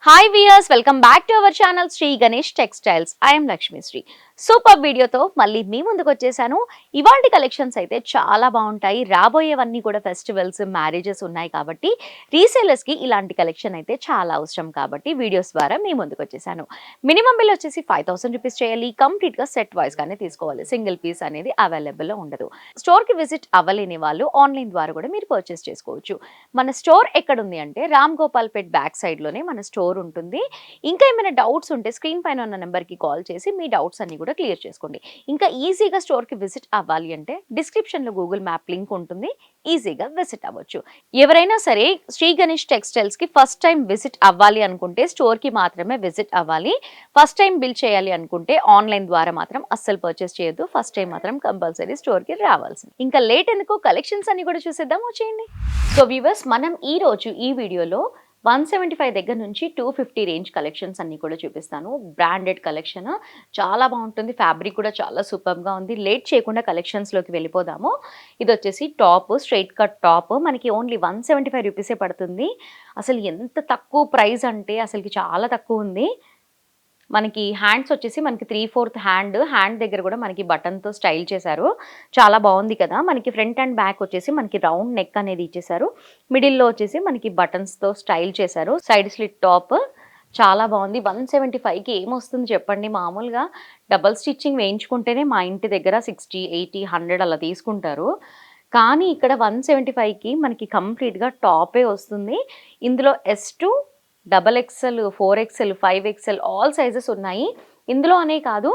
Hi viewers, welcome back to our channel Shri Ganesh textiles. I'm Lakshmishri. Super వీడియోతో మళ్ళీ మీ ముందుకు వచ్చేసాను. ఇవాల్టి కలెక్షన్స్ అయితే చాలా బాగుంటాయి. రాబోయేవన్నీ కూడా ఫెస్టివల్స్, మ్యారేజెస్ ఉన్నాయి కాబట్టి రీసేలర్స్ కి ఇలాంటి కలెక్షన్ అయితే చాలా అవసరం కాబట్టి వీడియోస్ ద్వారా మీ ముందుకు వచ్చేసాను. మినిమం బిల్ వచ్చేసి 5000 రూపీస్ చేయాలి. కంప్లీట్ గా సెట్ వైస్ గానే తీసుకోవాలి. సింగిల్ పీస్ అనేది అవైలబుల్ లో ఉండదు. స్టోర్ కి విజిట్ అవ్వలేని వాళ్ళు ఆన్లైన్ ద్వారా కూడా మీరు పర్చేస్ చేసుకోవచ్చు. మన స్టోర్ ఎక్కడ ఉంది అంటే రామ్ గోపాల్ పేట్ బ్యాక్ సైడ్ లోనే మన స్టోర్ ఉంటుంది. ఇంకా ఏమైనా డౌట్స్ ఉంటే స్క్రీన్ పైన ఉన్న నెంబర్కి కాల్ చేసి మీ డౌట్స్ అన్ని కూడా క్లియర్ చేసుకోండి. ఇంకా ఈజీగా స్టోర్కి విజిట్ అవ్వాలి అంటే డిస్క్రిప్షన్లో గూగుల్ మ్యాప్ లింక్ ఉంటుంది, ఈజీగా విజిట్ అవ్వచ్చు. ఎవరైనా సరే శ్రీ గణేష్ టెక్స్టైల్స్కి ఫస్ట్ టైం విజిట్ అవ్వాలి అనుకుంటే స్టోర్కి మాత్రమే విజిట్ అవ్వాలి. ఫస్ట్ టైం బిల్ చేయాలి అనుకుంటే ఆన్లైన్ ద్వారా మాత్రం అస్సలు పర్చేస్ చేయొద్దు. ఫస్ట్ టైం మాత్రం కంపల్సరీ స్టోర్కి రావాల్సింది. ఇంకా లేట్ ఎందుకు, కలెక్షన్స్ అన్ని కూడా చూసేద్దాం, వచ్చేయండి. సో వ్యూవర్స్, మనం ఈ రోజు ఈ వీడియోలో 175 దగ్గర నుంచి 250 రేంజ్ కలెక్షన్స్ అన్ని కూడా చూపిస్తాను. బ్రాండెడ్ కలెక్షన్ చాలా బాగుంటుంది. ఫ్యాబ్రిక్ కూడా చాలా సూపర్గా ఉంది. లేట్ చేయకుండా కలెక్షన్స్లోకి వెళ్ళిపోదాము. ఇది వచ్చేసి టాప్, స్ట్రైట్ కట్ టాప్. మనకి ఓన్లీ 175 రూపీసే పడుతుంది. అసలు ఎంత తక్కువ ప్రైస్ అంటే అసలుకి చాలా తక్కువ ఉంది. మనకి హ్యాండ్స్ వచ్చేసి మనకి 3/4 హ్యాండ్ దగ్గర కూడా మనకి బటన్తో స్టైల్ చేశారు. చాలా బాగుంది కదా. మనకి ఫ్రంట్ అండ్ బ్యాక్ వచ్చేసి మనకి రౌండ్ నెక్ అనేది ఇచ్చేసారు. మిడిల్లో వచ్చేసి మనకి బటన్స్తో స్టైల్ చేశారు. సైడ్ స్లిట్ టాప్ చాలా బాగుంది. 175కి ఏమొస్తుంది చెప్పండి. మామూలుగా డబల్ స్టిచ్చింగ్ వేయించుకుంటేనే మా ఇంటి దగ్గర 60, 80, 100 అలా తీసుకుంటారు. కానీ ఇక్కడ 175కి మనకి కంప్లీట్గా టాపే వస్తుంది. ఇందులో S2, XXL, 4XL, 5XL all sizes ఉన్నాయి. ఇందులో అనే కాదు,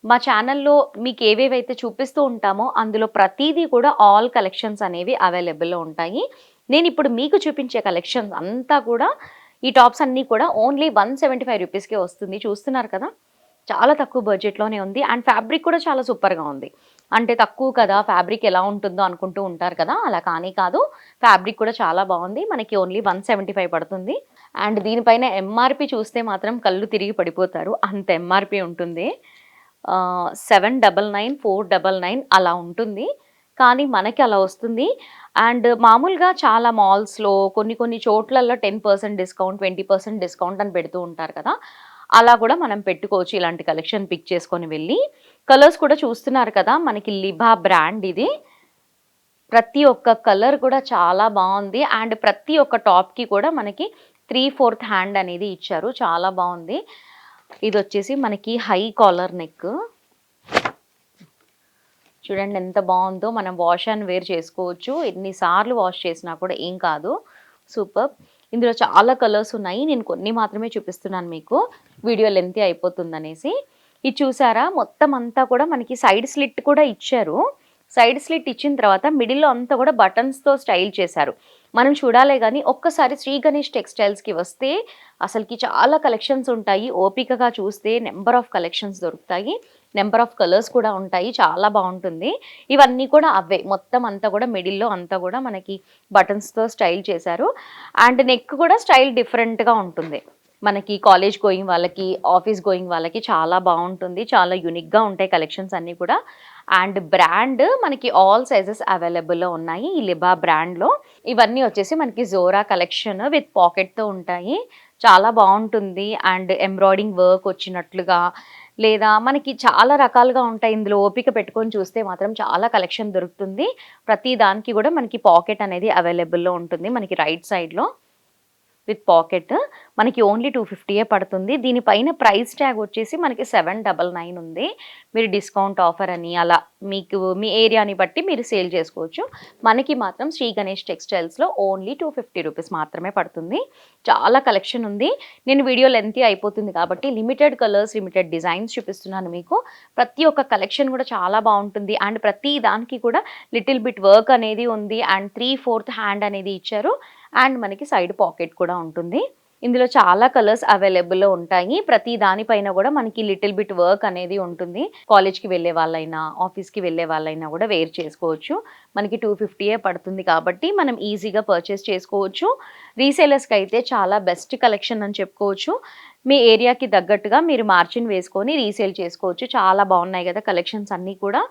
మా ఛానల్లో మీకు ఏవేవైతే చూపిస్తూ ఉంటామో అందులో ప్రతిదీ కూడా ఆల్ కలెక్షన్స్ అనేవి అవైలబుల్లో ఉంటాయి. నేను ఇప్పుడు మీకు చూపించే కలెక్షన్స్ అంతా కూడా, ఈ టాప్స్ అన్నీ కూడా ఓన్లీ 175 రూపీస్కే వస్తుంది. చూస్తున్నారు కదా, చాలా తక్కువ బడ్జెట్లోనే ఉంది. అండ్ ఫ్యాబ్రిక్ కూడా చాలా సూపర్గా ఉంది. అంటే తక్కువ కదా, ఫ్యాబ్రిక్ ఎలా ఉంటుందో అనుకుంటూ ఉంటారు కదా, అలా కానీ కాదు. ఫ్యాబ్రిక్ కూడా చాలా బాగుంది. మనకి ఓన్లీ 175 పడుతుంది. అండ్ దీనిపైన ఎంఆర్పి చూస్తే మాత్రం కళ్ళు తిరిగి పడిపోతారు, అంత ఎంఆర్పి ఉంటుంది. 799, 499 అలా ఉంటుంది. కానీ మనకి అలా వస్తుంది. అండ్ మామూలుగా చాలా మాల్స్లో కొన్ని చోట్లలో 10% డిస్కౌంట్, 20% డిస్కౌంట్ అని పెడుతూ ఉంటారు కదా, అలా కూడా మనం పెట్టుకోవచ్చు. ఇలాంటి కలెక్షన్ పిక్ చేసుకొని వెళ్ళి. కలర్స్ కూడా చూస్తున్నారు కదా, మనకి లిబా బ్రాండ్ ఇది. ప్రతి ఒక్క కలర్ కూడా చాలా బాగుంది. అండ్ ప్రతి ఒక్క టాప్కి కూడా మనకి 3/4 హ్యాండ్ అనేది ఇచ్చారు. చాలా బాగుంది. ఇది వచ్చేసి మనకి హై కాలర్ నెక్. చూడండి ఎంత బాగుందో. మనం వాష్ అండ్ వేర్ చేసుకోవచ్చు. ఎన్నిసార్లు వాష్ చేసినా కూడా ఏం కాదు. సూపర్. ఇందులో చాలా కలర్స్ ఉన్నాయి. నేను కొన్ని మాత్రమే చూపిస్తున్నాను మీకు, వీడియో లెంతీ అయిపోతుందనేసి. ఇది చూసారా, మొత్తం అంతా కూడా మనకి సైడ్ స్లిట్ కూడా ఇచ్చారు. సైడ్ స్లిట్ ఇచ్చిన తర్వాత మిడిల్లో అంతా కూడా బటన్స్తో స్టైల్ చేశారు. మనం చూడాలే కానీ ఒక్కసారి శ్రీ గణేష్ టెక్స్టైల్స్కి వస్తే అసలుకి చాలా కలెక్షన్స్ ఉంటాయి. ఓపికగా చూస్తే నెంబర్ ఆఫ్ కలెక్షన్స్ దొరుకుతాయి. నెంబర్ ఆఫ్ కలర్స్ కూడా ఉంటాయి. చాలా బాగుంటుంది. ఇవన్నీ కూడా అవే. మొత్తం అంతా కూడా మిడిల్లో అంతా కూడా మనకి బటన్స్తో స్టైల్ చేశారు. అండ్ నెక్ కూడా స్టైల్ డిఫరెంట్గా ఉంటుంది. మనకి కాలేజ్ గోయింగ్ వాళ్ళకి, ఆఫీస్ గోయింగ్ వాళ్ళకి చాలా బాగుంటుంది. చాలా యూనిక్గా ఉంటాయి కలెక్షన్స్ అన్నీ కూడా. అండ్ బ్రాండ్ మనకి ఆల్ సైజెస్ అవైలబుల్లో ఉన్నాయి ఈ లిబా బ్రాండ్లో. ఇవన్నీ వచ్చేసి మనకి జోరా కలెక్షన్ విత్ పాకెట్తో ఉంటాయి. చాలా బాగుంటుంది. అండ్ ఎంబ్రాయిడింగ్ వర్క్ వచ్చినట్లుగా, లేదా మనకి చాలా రకాలుగా ఉంటాయి. ఇందులో ఓపిక పెట్టుకొని చూస్తే మాత్రం చాలా కలెక్షన్ దొరుకుతుంది. ప్రతి దానికి కూడా మనకి పాకెట్ అనేది అవైలబుల్లో ఉంటుంది. మనకి రైట్ సైడ్లో విత్ పాకెట్ మనకి ఓన్లీ 250 పడుతుంది. దీనిపైన ప్రైస్ ట్యాగ్ వచ్చేసి మనకి 799 ఉంది. మీరు డిస్కౌంట్ ఆఫర్ అని అలా మీకు మీ ఏరియాని బట్టి మీరు సేల్ చేసుకోవచ్చు. మనకి మాత్రం శ్రీ గణేష్ టెక్స్టైల్స్లో ఓన్లీ 250 రూపీస్ మాత్రమే పడుతుంది. చాలా కలెక్షన్ ఉంది. నేను వీడియో లెంతీ అయిపోతుంది కాబట్టి లిమిటెడ్ కలర్స్, లిమిటెడ్ డిజైన్స్ చూపిస్తున్నాను మీకు. ప్రతి ఒక్క కలెక్షన్ కూడా చాలా బాగుంటుంది. అండ్ ప్రతి దానికి కూడా లిటిల్ బిట్ వర్క్ అనేది ఉంది. అండ్ 3/4 హ్యాండ్ అనేది ఇచ్చారు. అండ్ మనకి సైడ్ పాకెట్ కూడా ఉంటుంది. ఇందులో చాలా కలర్స్ అవైలబుల్లో ఉంటాయి. ప్రతి దానిపైన కూడా మనకి లిటిల్ బిట్ వర్క్ అనేది ఉంటుంది. కాలేజ్కి వెళ్ళే వాళ్ళైనా, ఆఫీస్కి వెళ్ళే వాళ్ళైనా కూడా వేర్ చేసుకోవచ్చు. మనకి 250 పడుతుంది కాబట్టి మనం ఈజీగా పర్చేస్ చేసుకోవచ్చు. రీసేలర్స్కి అయితే చాలా బెస్ట్ కలెక్షన్ అని చెప్పుకోవచ్చు. మీ ఏరియాకి తగ్గట్టుగా మీరు మార్జిన్ వేసుకొని రీసేల్ చేసుకోవచ్చు. చాలా బాగున్నాయి కదా కలెక్షన్స్ అన్నీ కూడా.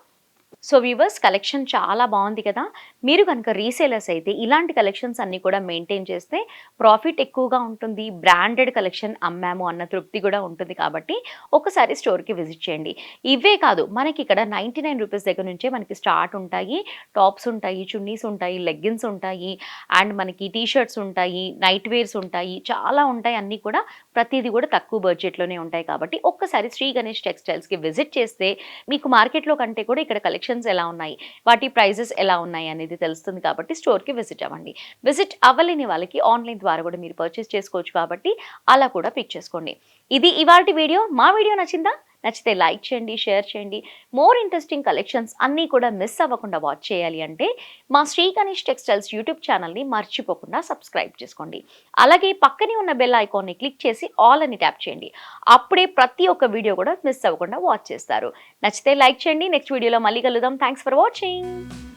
సో వ్యూవర్స్, కలెక్షన్ చాలా బాగుంది కదా. మీరు కనుక రీసేలర్స్ అయితే ఇలాంటి కలెక్షన్స్ అన్నీ కూడా మెయింటైన్ చేస్తే ప్రాఫిట్ ఎక్కువగా ఉంటుంది. బ్రాండెడ్ కలెక్షన్ అమ్మాము అన్న తృప్తి కూడా ఉంటుంది కాబట్టి ఒకసారి స్టోర్కి విజిట్ చేయండి. ఇవే కాదు, మనకి ఇక్కడ 99 రూపీస్ దగ్గర నుంచే మనకి స్టార్ట్ ఉంటాయి. టాప్స్ ఉంటాయి, చున్నీస్ ఉంటాయి, లెగ్గిన్స్ ఉంటాయి, అండ్ మనకి టీ షర్ట్స్ ఉంటాయి, నైట్ వేర్స్ ఉంటాయి, చాలా ఉంటాయి. అన్నీ కూడా ప్రతిదీ కూడా తక్కువ బడ్జెట్లోనే ఉంటాయి కాబట్టి ఒక్కసారి శ్రీ గణేష్ టెక్స్టైల్స్కి విజిట్ చేస్తే మీకు మార్కెట్లో కంటే కూడా ఇక్కడ కలెక్షన్స్ ఎలా ఉన్నాయి, వాటి ప్రైజెస్ ఎలా ఉన్నాయి అనేది తెలుస్తుంది. కాబట్టి స్టోర్కి విజిట్ అవ్వండి. విజిట్ అవ్వలేని వాళ్ళకి ఆన్లైన్ ద్వారా కూడా మీరు పర్చేస్ చేసుకోవచ్చు కాబట్టి అలా కూడా పిక్ చేసుకోండి. ఇది ఇవాల్టి వీడియో. మా వీడియో నచ్చిందా? నచ్చితే లైక్ చేయండి, షేర్ చేయండి. మోర్ ఇంట్రెస్టింగ్ కలెక్షన్స్ అన్నీ కూడా మిస్ అవ్వకుండా వాచ్ చేయాలి అంటే మా శ్రీ గణేష్ టెక్స్టైల్స్ యూట్యూబ్ ఛానల్ని మర్చిపోకుండా సబ్స్క్రైబ్ చేసుకోండి. అలాగే పక్కనే ఉన్న బెల్ ఐకాన్ని క్లిక్ చేసి ఆల్ అని ట్యాప్ చేయండి. అప్పుడే ప్రతి ఒక్క వీడియో కూడా మిస్ అవ్వకుండా వాచ్ చేస్తారు. నచ్చితే లైక్ చేయండి. నెక్స్ట్ వీడియోలో మళ్ళీ కలుద్దాం. Thanks for watching.